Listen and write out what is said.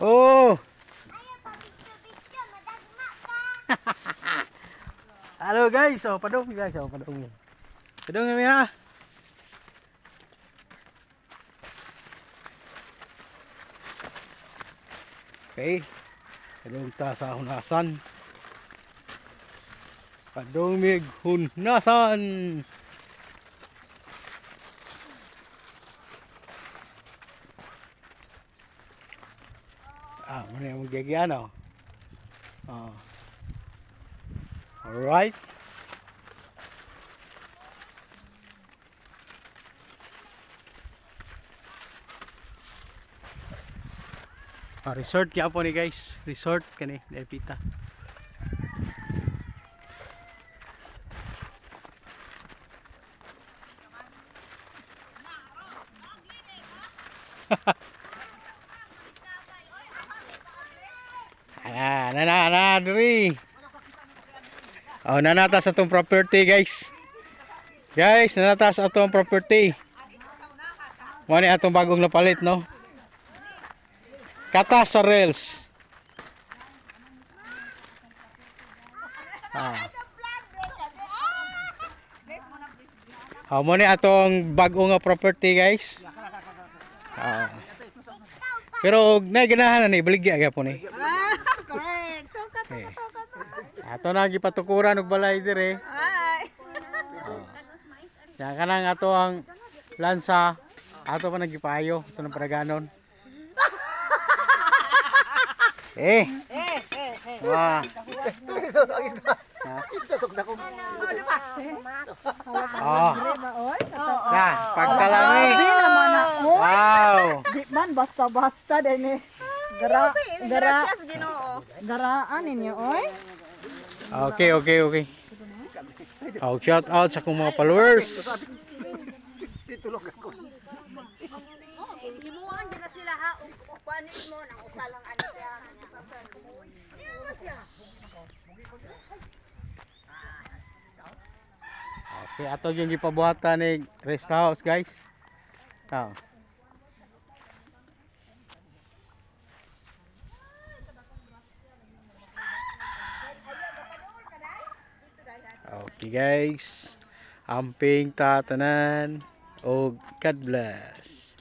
Oh. Halo guys, oh padung guys, oh padung. Padung ya. Okay. Padung ta sa hunasan. Padung mig hunasan. Mana yang magyagian oh. Alright. Resort kaya po ni guys. Resort kani Epita. Nana diri. Oh, nanata sa atong property guys. Guys, nanata sa atong property. Mo ni atong bagong napalit no. Kata sa rails. Mo ni atong bagong nga property guys. Pero naganahan na ni baligya gyapon ni. Correct. Okay. Ato na gipatukuran og balay dire. Ay. Ya kanang ato ang lansa, ato pa nagipayo, ato nang paraganon. Wah. Nah, pagkalami. Wow. Di man basta-basta din eh. Garaan ninyo oy. Okay. Shout out sa akong mga followers. Himuan din na sila ha. Kuanin mo nang usalang ano siya. Okay, ato yung gipabuhatan ni rest house guys. Okay guys, amping tatanan og God bless.